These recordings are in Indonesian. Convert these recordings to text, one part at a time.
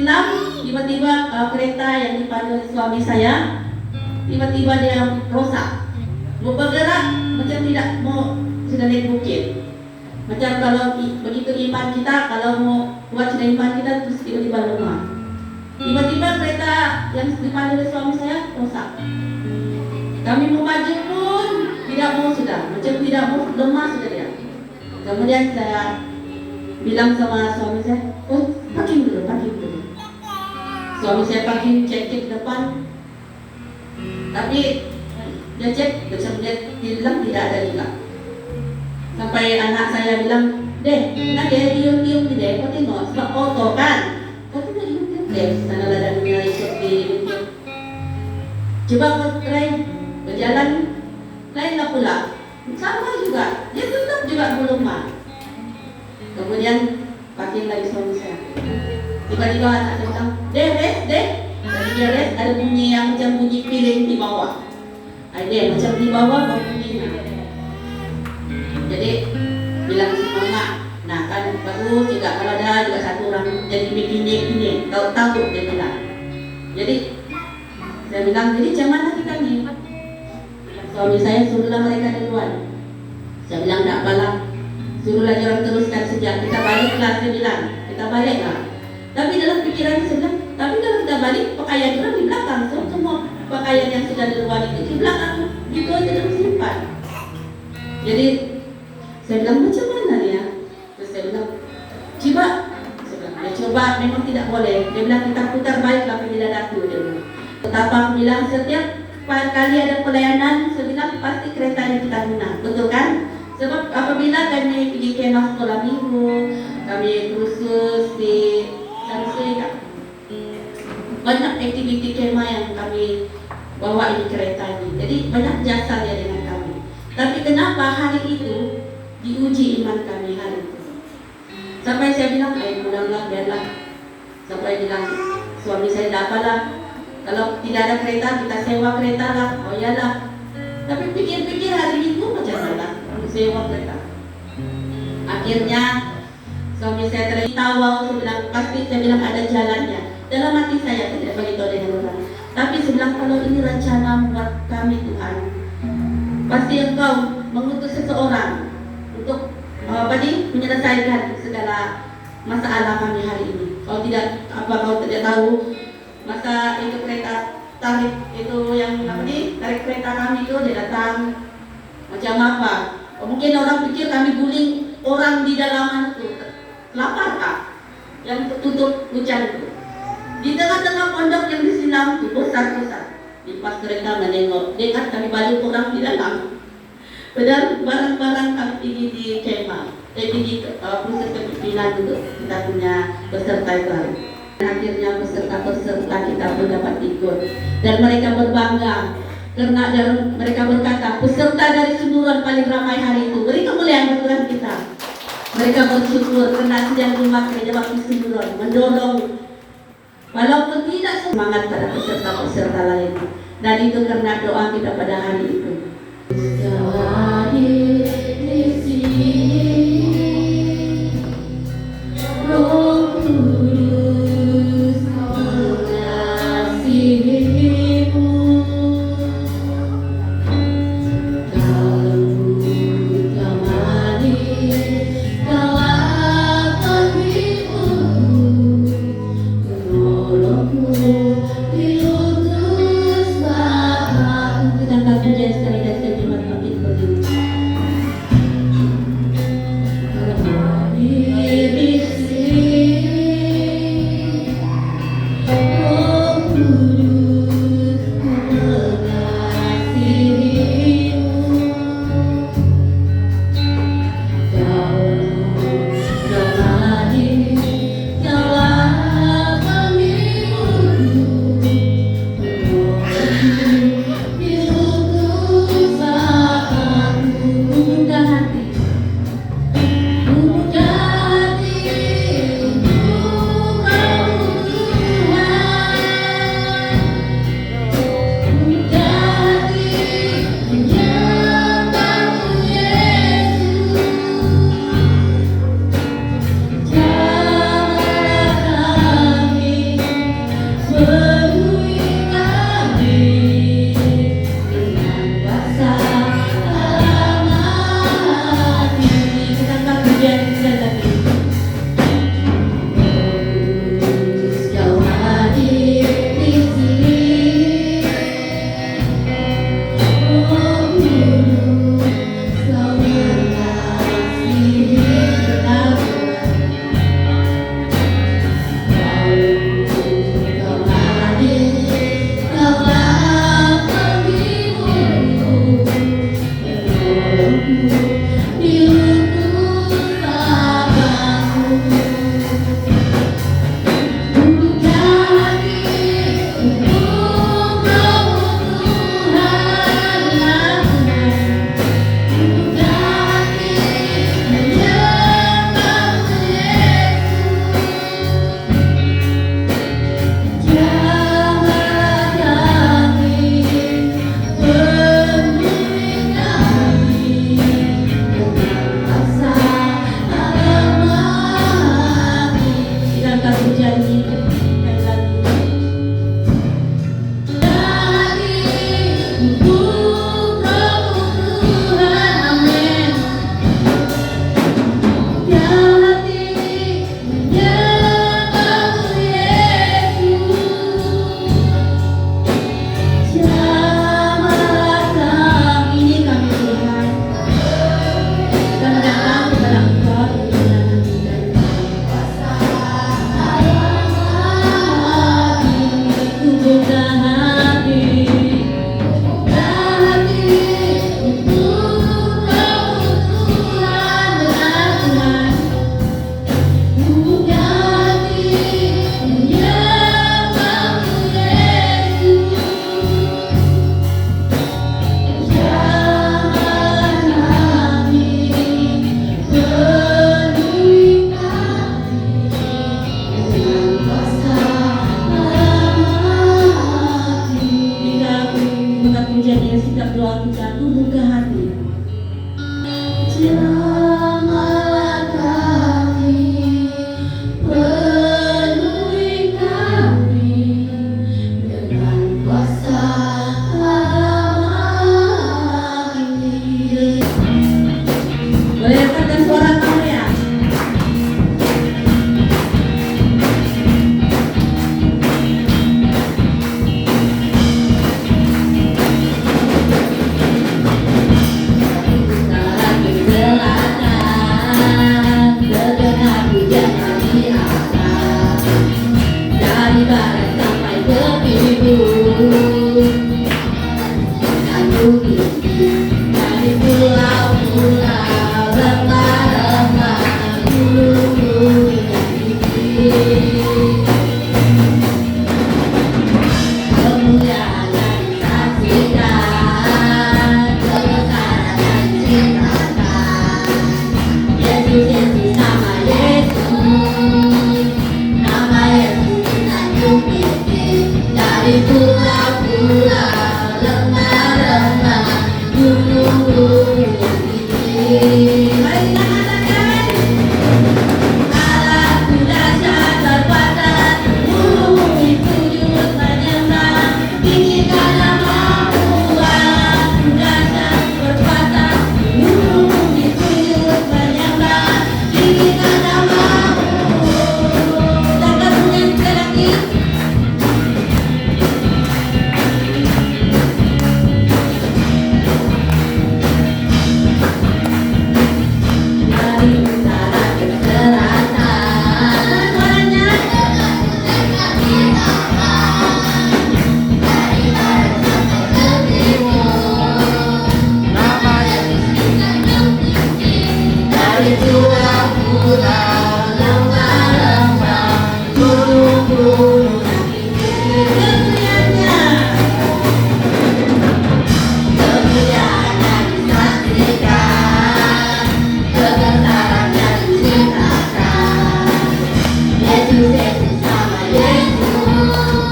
6, tiba-tiba kereta yang dipandu oleh suami saya tiba-tiba dia rosak, mau bergerak macam tidak mau, sudah naik bukit. Macam kalau begitu iman kita, kalau mau buat sudah iman kita terus tiba-tiba lemah. Tiba-tiba kereta yang dipandu oleh suami saya rosak. Kami mau maju pun tidak mau, sudah macam tidak mau, lemah sudah dia. Kemudian saya bilang sama suami saya, oh parking dulu. Suami saya parking, cek depan, tapi dia cek, dia bilang tidak ada juga. Sampai anak saya bilang, deh, nak dia diam-diam ni deh, kau tengok sebab auto kan, kau tengok diam-diam deh, sana ladangnya ikut diam-diam. Coba kau try berjalan, lainlah pula, sama juga, dia tetap juga berlumah. Kemudian parking lagi suami saya. Tiba-tiba anak saya bilang, deh, deh. Tadi dia rest, ada bunyi yang macam bunyi piling di bawah. Ada macam di bawah bunyinya. Jadi bilang sama, nah kan baru juga kalau ada juga satu orang jadi begini, tahu dia bilang. Jadi saya bilang, jadi macam mana kita nih? Suami saya suruhlah mereka duluan. Saya bilang tak apalah, suruhlah dia orang teruskan sejak kita baliklah, saya bilang kita baliklah. Tapi dalam pikiran saya bilang, tapi kalau kita balik pakaian orang di belakang, semua pakaian yang sudah di luar itu di belakang, gitu aja terus simpan. Jadi saya bilang macam mana ya? Terus saya bilang, coba memang tidak boleh. Dia bilang kita putar balik lah ke Datu. Dia bilang. Betapa aku bilang setiap kali ada pelayanan, saya bilang pasti kereta yang kita guna, betul kan? Sebab apabila kami pergi kemah sekolah minggu, kami kursus di Sansuika, banyak aktiviti kemah yang kami bawa di kereta ini. Jadi banyak jasa dia dengan kami. Tapi kenapa hari itu diuji iman kami hari itu? Sampai saya bilang, mudahlah biarlah. Sampai bilang suami saya, tak apalah, kalau tidak ada kereta kita sewa kereta lah. Oh iyalah. Tapi pikir-pikir hari itu macam mana untuk sewa kereta. Akhirnya suami saya tertawa, saya bilang pasti, saya bilang ada jalannya. Dalam hati saya tidak beritahu dengan orang. Tapi saya bilang kalau ini rencana buat kami Tuhan, pasti Engkau mengutus seseorang untuk menyelesaikan segala masalah kami hari ini. Kalau tidak, kau tidak tahu masa itu kereta tarik itu yang tarik kereta kami itu dia datang macam apa? Mungkin orang pikir kami guling orang di dalaman itu. Lapar kak? Yang tutup hujan itu. Di tengah-tengah pondok yang disilam itu besar-besar. Di pas kereta menengok, dia kan kami balik orang di dalam. Padahal barang-barang kami pergi di kemah, pergi pusat kepimpinan untuk kita punya peserta itu. Akhirnya peserta-peserta kita pun dapat ikut dan mereka berbangga karena mereka berkata peserta dari Sunduran paling ramai hari itu. Beri kemuliaan Tuhan kita. Mereka bersyukur karena sedang rumah gereja Bakti Sunduran mendorong walaupun tidak semangat pada peserta-peserta lain, dan itu karena doa kita pada hari itu. Kita akan punya sekali dan setiap Jumat pagi seperti ini. barat sampai ke timur, satu dari pulau-pulau, lembah-lembah, gunung-gunung yang tinggi. Kemuliaan yang disaksikan, kebesaran yang diceritakan, Yesus, Yesus, nama Yesus, nama Yesus sanjung tinggi. Dari pulau-pulau, lembah-lembah, gunung-gunung yang tinggi. Mari kita katakan, Allahku dahsyat berkuasa, bumi sujud menyembah, tinggikan namamu. Allahku dahsyat berkuasa, bumi sujud menyembah, tinggikan namamu. Dan kemudian sekali lagi, dari utara ke selatan, suaranya dari barat sampai ke timur, nama Yesus sanjung tinggi. Dari pulau-pulau, lembah-lembah, gunung-gunung yang tinggi. Kemuliaan yang disaksikan, kebesaran yang diceritakan, Yesus, Yesus, nama Yesus,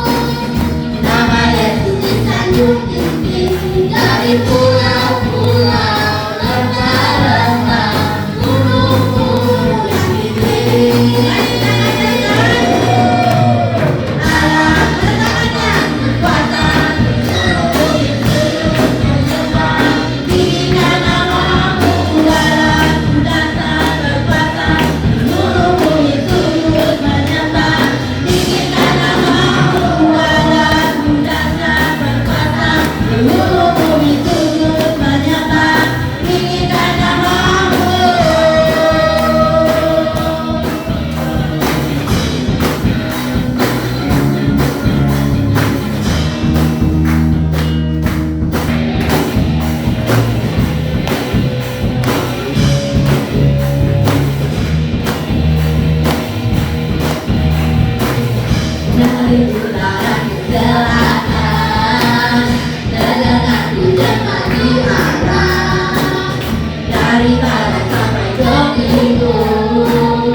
nama Yesus sanjung tinggi. Dari pulau-pulau, lembah-lembah, gunung-gunung yang tinggi. Mari kita katakan, Allah bersamanya berkuasa, bumi sujud menyembah, tinggikan namamu. Allahku dahsyat berkuasa, seluruh bumi sujud menyembah, tinggikan namamu. Allahku dahsyat berkuasa, seluruh bumi sujud menyembah, tinggikan namamu. Dari utara ke selatan, terdengar hujan mati arah. Dari barat sampai ke timur,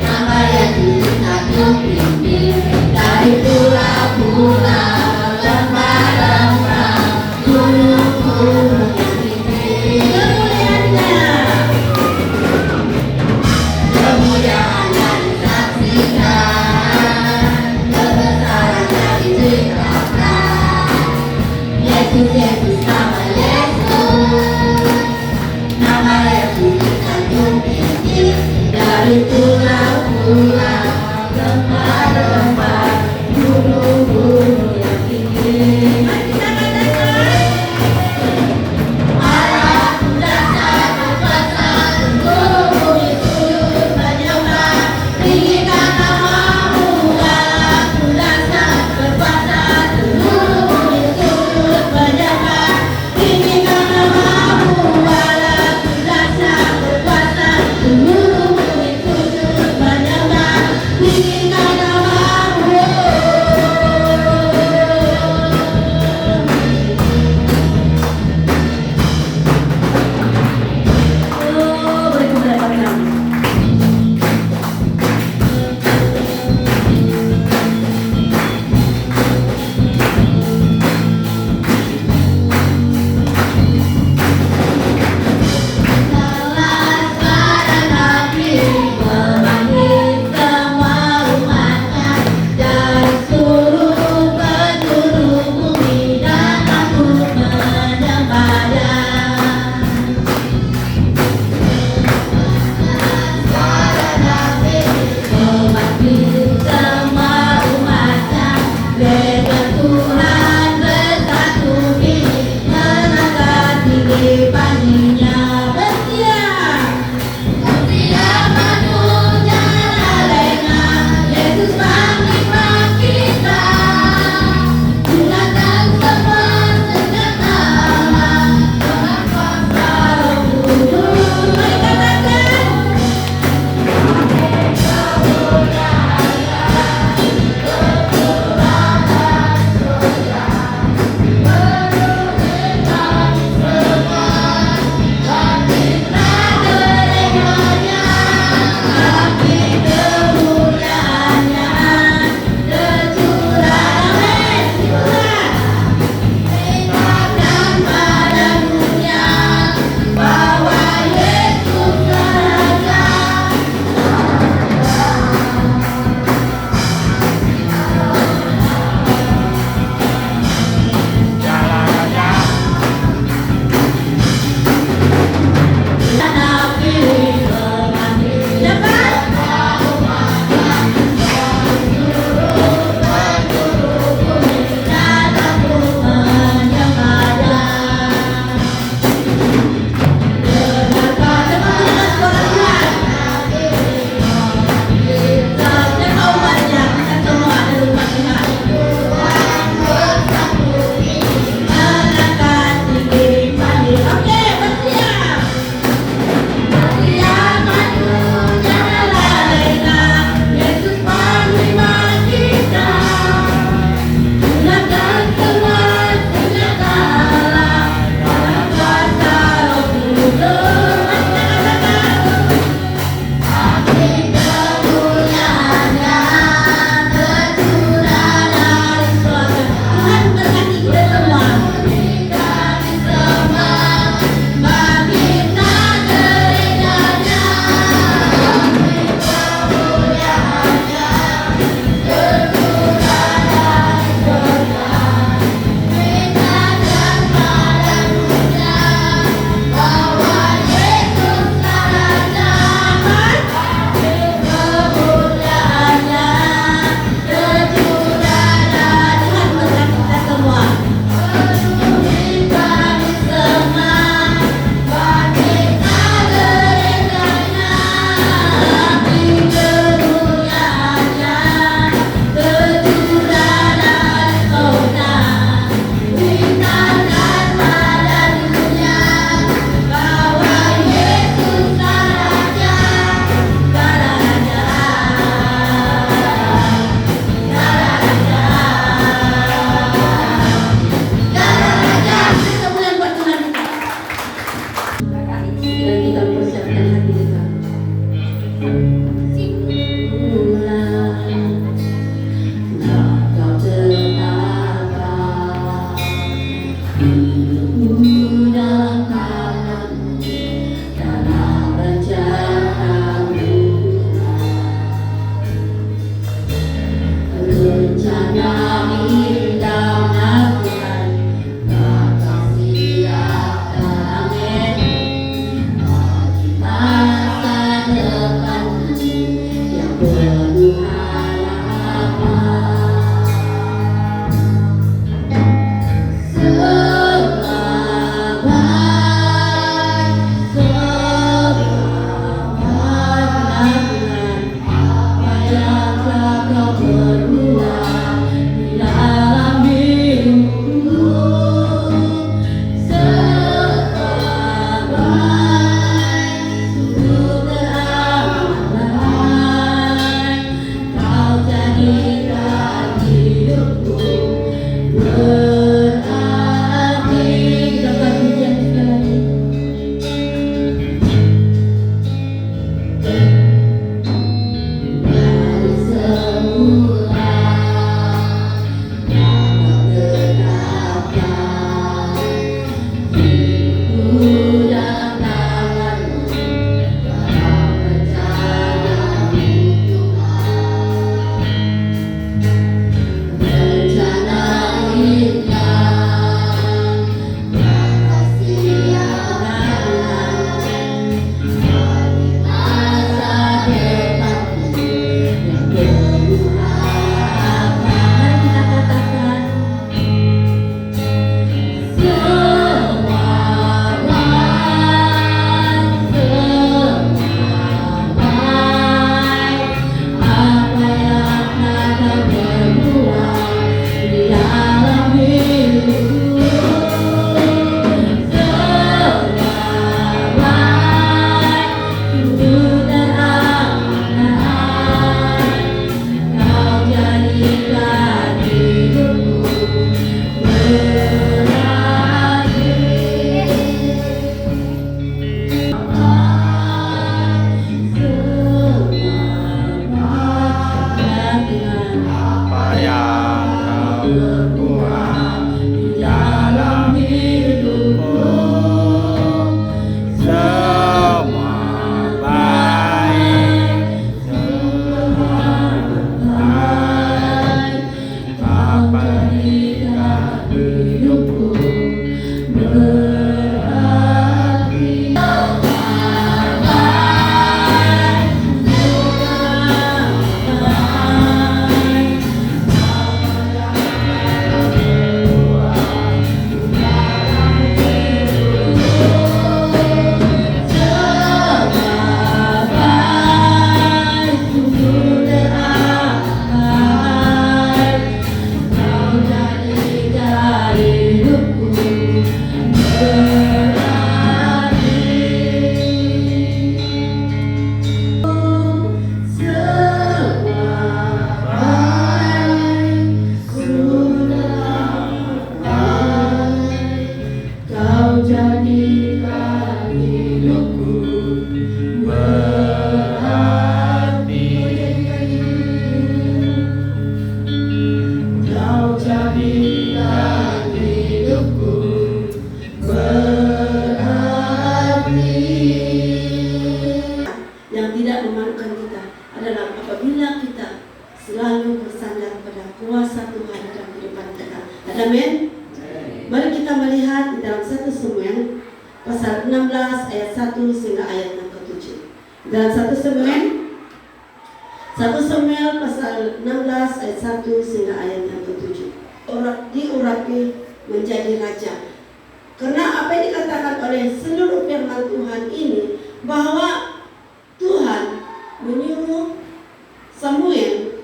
nama Yesus sanjung tinggi. Dari pulau-pulau, lembah-lembah, gunung-gunung yang tinggi. Kemuliaan yang disaksikan, kebesaran yang diceritakan, Yesus, Yesus, nama Yesus, nama Yesus sanjung tinggi. Dari pulau-pulau, lembah-lembah, gunung-gunung yang tinggi. Mari kita katakan, Allahku dahsyat berkuasa, seluruh bumi sujud menyembah, tinggikan namamu. Allahku dahsyat berkuasa, seluruh bumi sujud menyembah, selalu bersandar pada kuasa Tuhan dalam kehidupan kita. Amin. Mari kita melihat di dalam 1 Samuel pasal 16 ayat 1 hingga ayat yang ke-7. Dalam 1 Samuel pasal 16 ayat 1 hingga ayat yang ke-7. Diurapi menjadi raja. Karena apa yang dikatakan oleh seluruh firman Tuhan ini, bahwa Tuhan menyuruh Samuel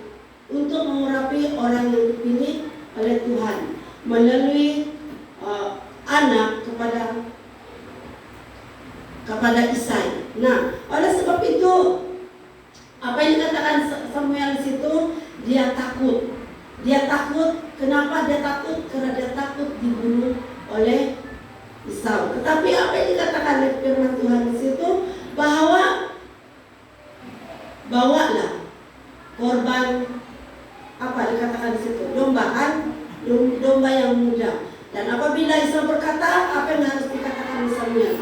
untuk mengurapi orang yang dipilih oleh Tuhan melalui anak kepada Isai. Nah, oleh sebab itu apa yang dikatakan Samuel di situ, dia takut. Dia takut. Kenapa dia takut? Karena dia takut dibunuh oleh Esau. Tetapi apa yang dikatakan oleh firman Tuhan di situ, bahwa bawalah korban, apa dikatakan di situ, domba yang muda. Dan apabila Esau berkata, apa yang harus dikatakan di Samuel?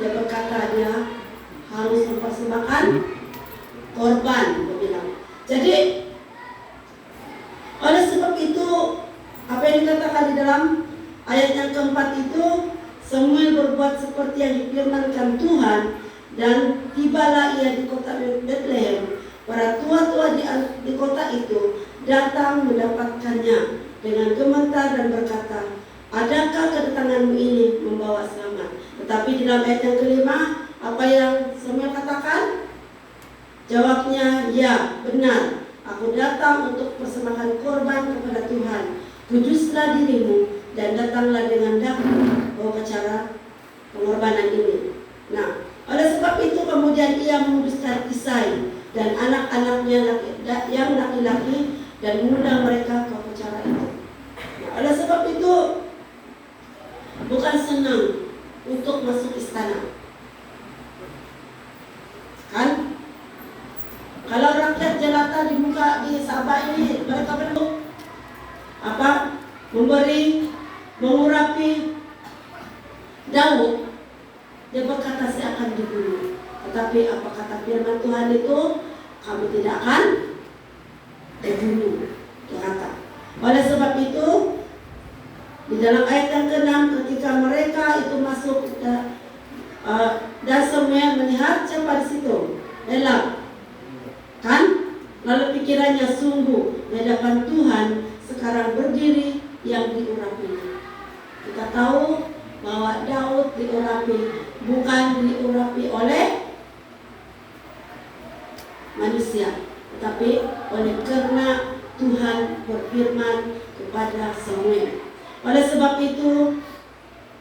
Dia berkata dia harus mempersembahkan korban, dia bilang. Jadi oleh sebab itu, apa yang dikatakan di dalam ayat yang keempat itu, Samuel berbuat seperti yang difirmankan Tuhan, dan tibalah ia di kota Betlehem. Para tua-tua di kota itu datang mendapatkannya dengan gemetar dan berkata, adakah kedatanganmu ini membawa selamat? Tetapi di dalam ayat yang kelima, apa yang Samuel katakan? Jawabnya, ya benar. Aku datang untuk persembahkan korban kepada Tuhan. Kuduslah dirimu dan datanglah dengan damai upacara pengorbanan ini. Nah, oleh sebab itu kemudian ia menguduskan Isai dan anak-anaknya yang laki-laki dan mengundang mereka ke upacara itu. Nah, oleh sebab itu bukan senang untuk masuk istana, kan? Kalau rakyat jelata di muka di Sabah ini, mereka perlu apa? Mengurapi Daud. Dia berkata saya akan dibunuh. Tetapi apa kata firman Tuhan itu? Kamu tidak akan dibunuh, dia kata. Oleh sebab itu, di dalam ayat yang ke-6, ketika mereka itu masuk dan Samuel melihat siapa di situ? Elam. Kan? Lalu pikirannya sungguh di hadapan Tuhan sekarang berdiri yang diurapi. Kita tahu bahwa Daud diurapi, bukan diurapi oleh manusia, tetapi oleh karena Tuhan berfirman kepada Samuel. Oleh sebab itu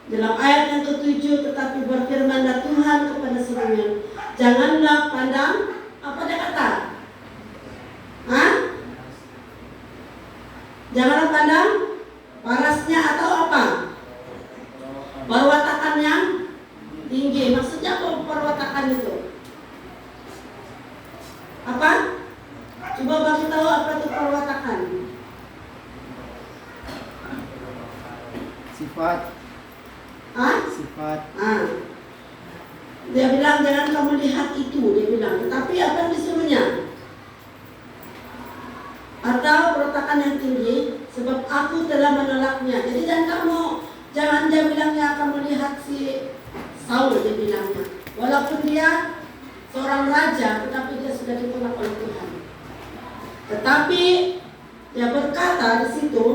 dalam ayat yang ke-7, tetapi berfirmanlah Tuhan kepada Samuel, janganlah pandang, apa dia kata? Janganlah pandang parasnya atau apa? Perwatakan yang tinggi. Maksudnya apa perwatakan itu? Apa? Coba bagi tahu apa itu perwatakan. Sifat. Sifat. Dia bilang jangan kamu lihat itu, dia bilang. Tetapi apa yang disuruhnya? Atau perwatakan yang tinggi, sebab aku telah menolaknya. Jadi jangan dia bilangnya kamu lihat si Saul, dia bilangnya. Walaupun dia seorang raja, tetapi dia sudah ditolak oleh Tuhan. Tetapi dia berkata di situ,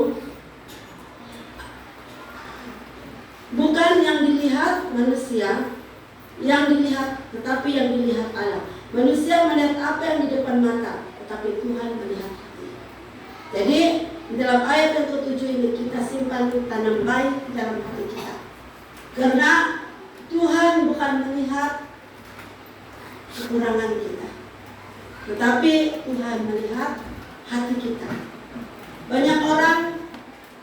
bukan yang dilihat manusia yang dilihat, tetapi yang dilihat Allah. Manusia melihat apa yang di depan mata, tetapi Tuhan melihat hati. Jadi di dalam ayat yang ke-7 ini kita simpan tanam baik dalam hati kita. Karena Tuhan bukan melihat kekurangan kita, tetapi Tuhan melihat hati kita. Banyak orang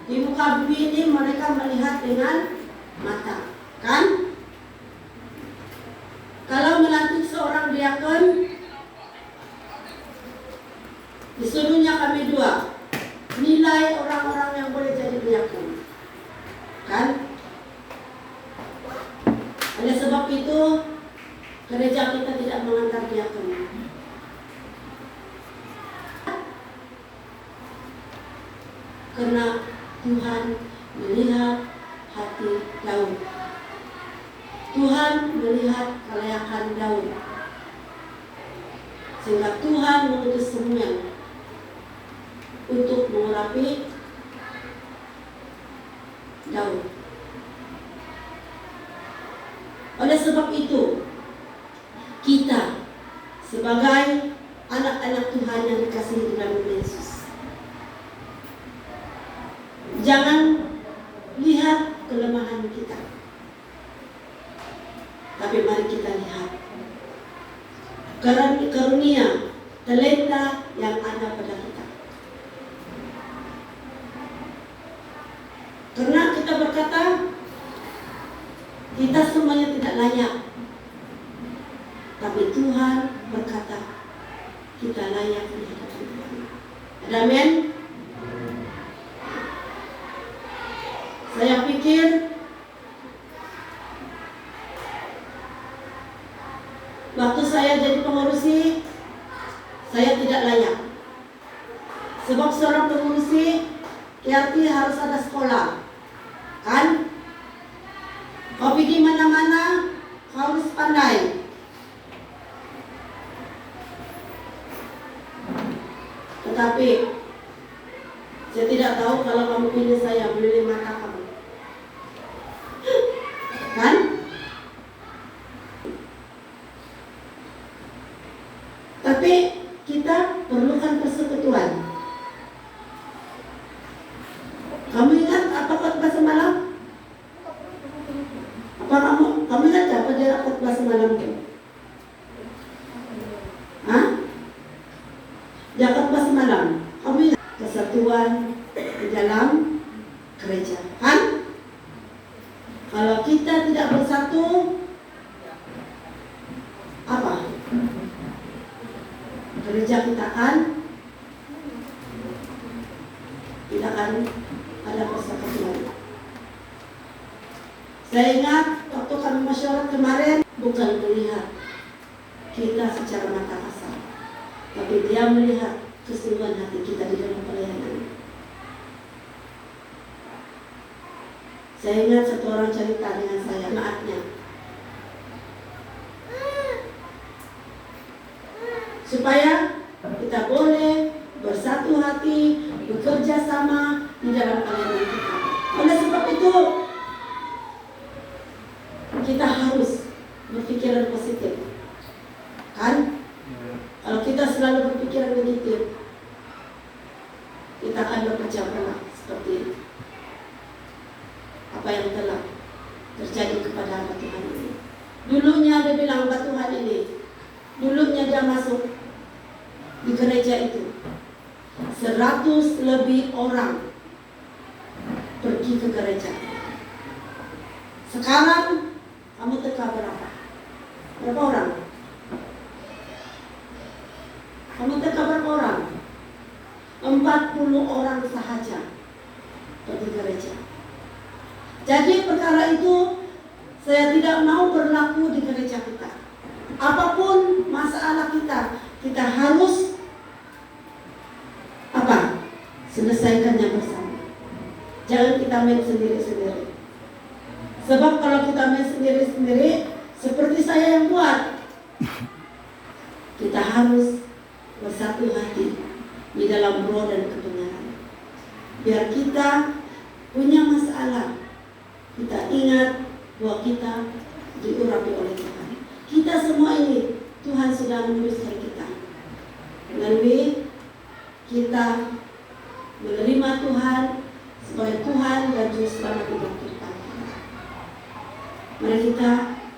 di muka bumi ini mereka melihat dengan mata, kan? Kalau melantik seorang diakon, disuruhnya kami dua, nilai orang-orang yang boleh jadi diakon, kan? Oleh sebab itu gereja kita tidak mengantar diakon. Karena Tuhan melihat hati Daud. Tuhan melihat kelayakan Daud. Sehingga Tuhan mengutus Samuel untuk mengurapi Daud. Oleh sebab itu, kita sebagai anak-anak Tuhan yang dikasihi dalam nama Yesus, jangan lihat kelemahan kita, tapi mari kita lihat karunia, talenta yang ada pada kita. Karena kita berkata, kita semuanya tidak layak, tapi Tuhan berkata, kita layak di hadapan Tuhan. Ada amin? Saya pikir waktu saya jadi pengurusi, saya tidak layak. Sebab seorang pengurusi arti harus ada sekolah, kan? Kau pergi mana-mana, kau harus pandai. Tetapi saya tidak tahu kalau kamu pilih saya, beli mata kamu, kan? Tapi kita perlukan persekutuan. Kamu ingat apa khotbah semalam? Apa kamu ingat apa dia khotbah semalam itu? Hah? Dia khotbah semalam. Kamu ingat kesatuan di dalam gereja, kan? Kalau kita tidak bersatu, apa? Gereja kita kan tidak akan ada persatuan. Saya ingat waktu kami masyarakat kemarin, bukan melihat kita secara mata kasar, tapi dia melihat kesungguhan hati kita di dalam pelayanan. Saya ingat satu orang cerita dengan saya, maafnya, supaya kita boleh bersatu hati, bekerja sama di dalam pelayanan kita. Oleh sebab itu, kita harus berpikiran positif, kan? Kalau kita selalu berpikiran negatif, kita akan berpecah belah seperti apa yang telah terjadi kepada hamba Tuhan ini. Dulunya dia bilang, hamba Tuhan ini, dulunya dia masuk di gereja itu 100 lebih orang pergi ke gereja. Sekarang kamu teka berapa? Berapa orang? Kamu teka berapa orang? 40 orang sahaja pergi gereja. Jadi perkara itu saya tidak mau berlaku di gereja kita. Apapun masalah kita, kita harus apa? Selesaikannya bersama. Jangan kita main sendiri-sendiri. Sebab kalau kita main sendiri-sendiri, seperti saya yang buat, kita harus bersatu hati di dalam roh dan kebenaran. Biar kita punya masalah, kita ingat bahwa kita diurapi oleh Tuhan. Kita semua ini, Tuhan sudah menuliskan kita. Melalui kita menerima Tuhan sebagai Tuhan dan Juru Selamat hidup kita. Mari kita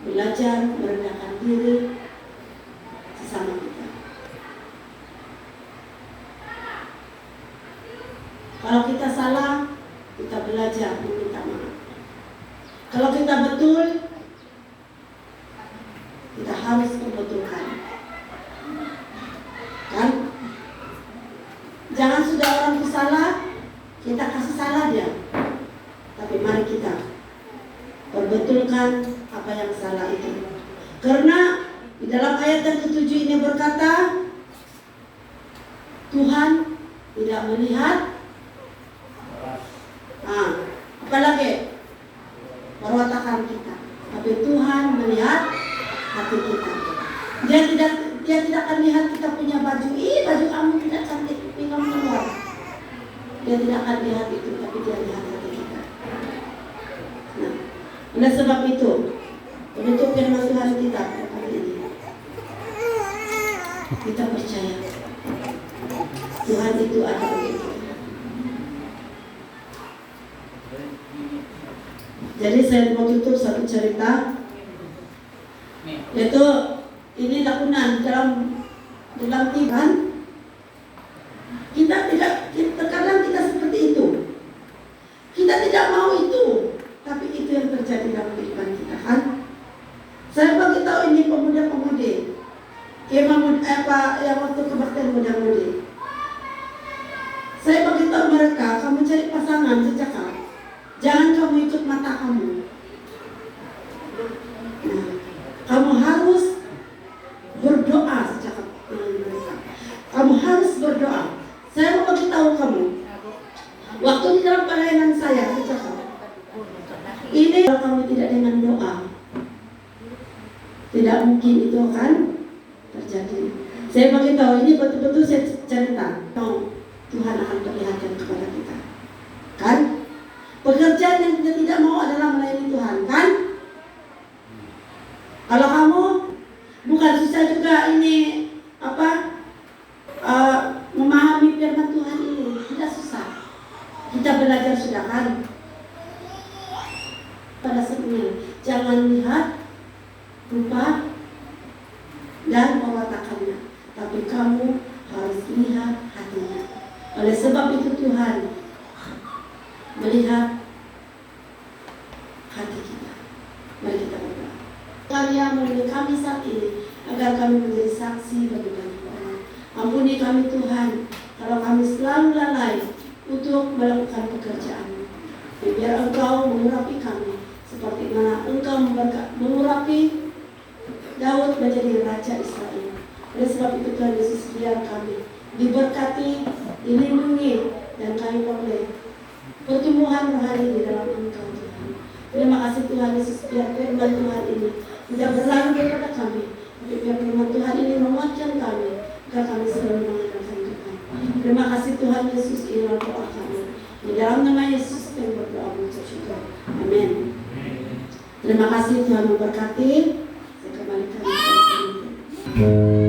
belajar merendahkan diri sesama kita. Kalau kita salah, kita belajar meminta maaf. Kalau kita betul, kita harus membetulkan. Kan? Jangan sudah orang itu salah, kita kasih salah dia. Tapi mari kita perbetulkan apa yang salah itu. Karena di dalam ayat yang ke-7 ini berkata, Tuhan tidak melihat Apalagi perwatakan kita, tapi Tuhan melihat hati kita. Dia tidak akan lihat kita punya baju. Baju kamu tidak cantik, kamu keluar. Dia tidak akan lihat itu, tapi dia lihat hati kita. Nah, oleh sebab itu, untuk firman Tuhan kita kali ini, kita percaya Tuhan itu ada untuk kita. Jadi saya mau tutup satu cerita, yaitu ini lakukan dalam Tuhan. Kita terkadang kita seperti itu. Kita tidak mau itu, tapi itu yang terjadi dalam kehidupan kita, kan? Saya bagi tahu ini pemuda-pemudi, yang waktu kebaktian muda-mudi. Saya bagi tahu mereka, kamu cari pasangan sejak kapan? Jangan kamu ikut mata kamu. Nah, kamu harus berdoa sejak mereka. Kamu harus berdoa. Saya mau beritahu kamu, waktu di dalam pelayanan saya sejak ini, kalau kamu tidak dengan doa, tidak mungkin itu akan terjadi. Saya beritahu ini betul-betul saya cerita. Tuhan akan perlihatkan kepada kita, kan? Pekerjaan yang kita tidak mau adalah melayani Tuhan, kan? Kalau kamu bukan susah juga ini memahami firman Tuhan ini, tidak susah. Kita belajar sudah, kan? Pada saatnya jangan lihat rupa dan perwatakannya, tapi kamu harus lihat hatinya. Oleh sebab itu Tuhan melihat hati kita. Mari kita berdoa. Karya melalui kami saat ini, agar kami menjadi saksi bagi banyak orang. Ampuni kami Tuhan, kalau kami selalu lalai untuk melakukan pekerjaan. Biar Engkau mengurapi kami, seperti mana Engkau mengurapi Daud menjadi Raja Israel. Oleh sebab itu Tuhan Yesus, biar kami diberkati, dilindungi, dan kami boleh pertumbuhan rohani di dalam Engkau Tuhan. Terima kasih Tuhan Yesus, biar firman Tuhan ini tidak berlalu kepada kami, tapi biar firman Tuhan ini menguatkan kami, agar kami selalu mengandalkan Tuhan. Terima kasih Tuhan Yesus, inilah doa kami. Di dalam nama Yesus kami berdoa mengucap syukur. Amin. Terima kasih, Tuhan memberkati. Saya kembalikan kepada Tuhan.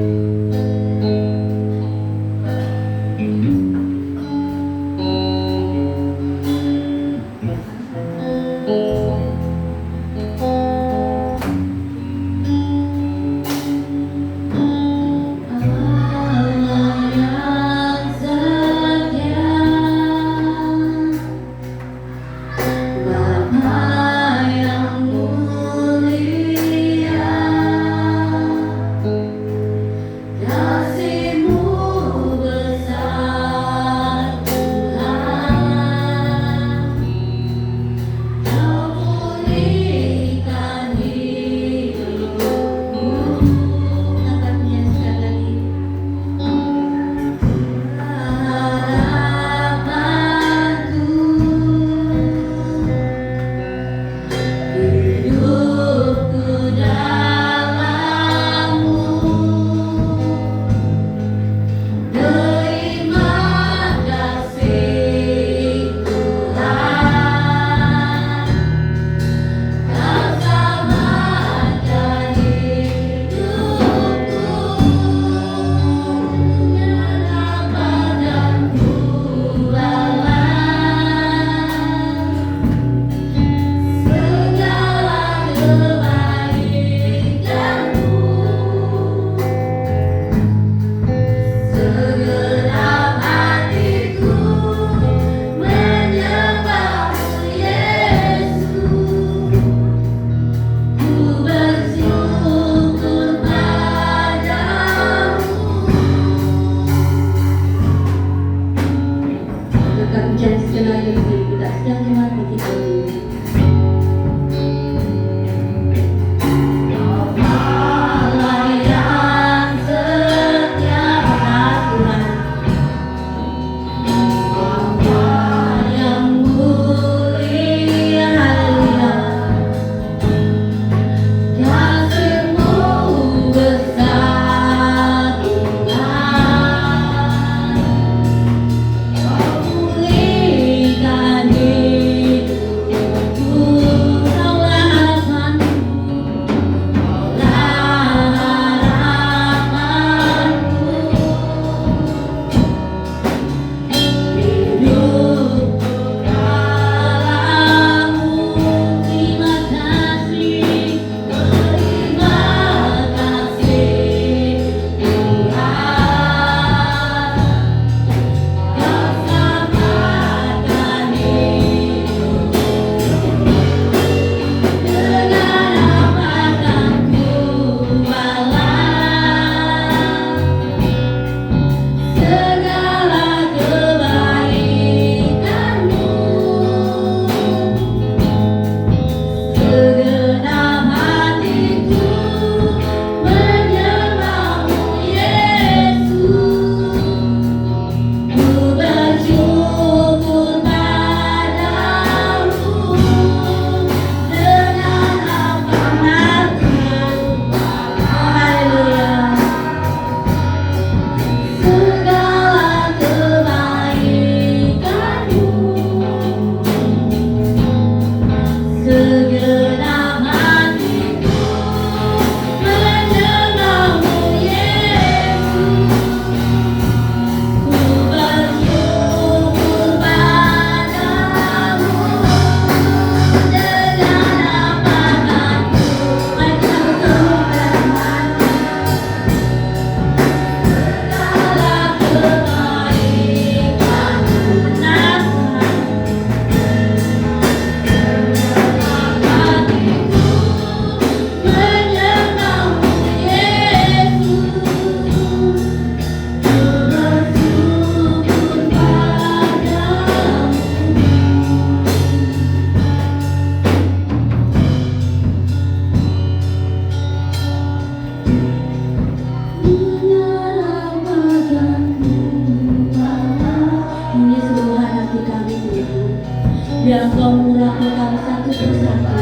Biar Engkau mengurapi kami satu persatu.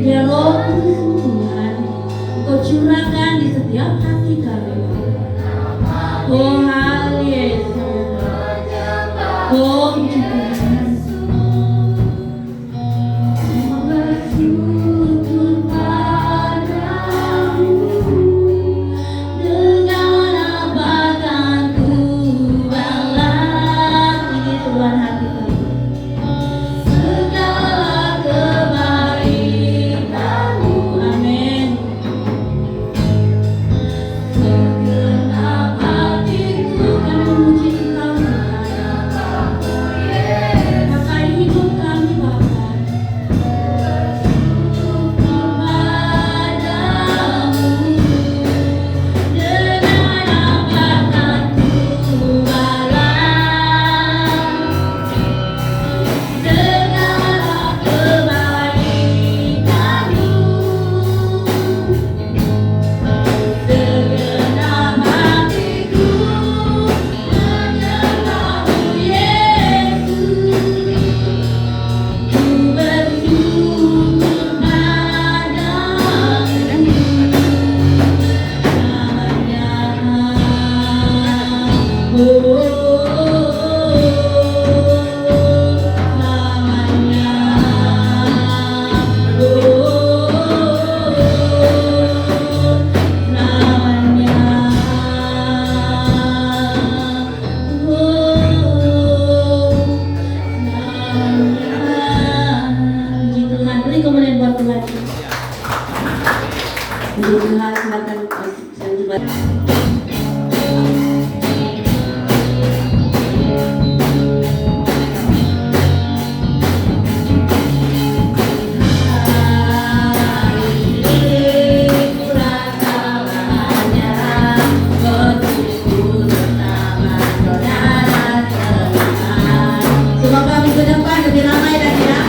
Biar Roh Kudus Tuhan Engkau curahkan di setiap hati kami. Oh haleluya. Oh puji Tuhan. Bersyukur padamu dengan apa akan ku balas. Ini Tuhan hati kami. Segala kebaikan-Mu, amin. Segenap hatiku kami memuji Engkau Tuhan. Pakai hidup kami Bapa. Kepadamu dengan apa akan ku balas. Segala kebaikan-Mu, segenap hatiku menyembah-Mu Yesus. Ku bersyukur padamu Puji Tuhan, beri kemuliaan buat Tuhan. Puji Tuhan, silakan saya coba. Coba kami ke depan lebih ramai lagi ya.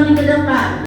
kami ke depan.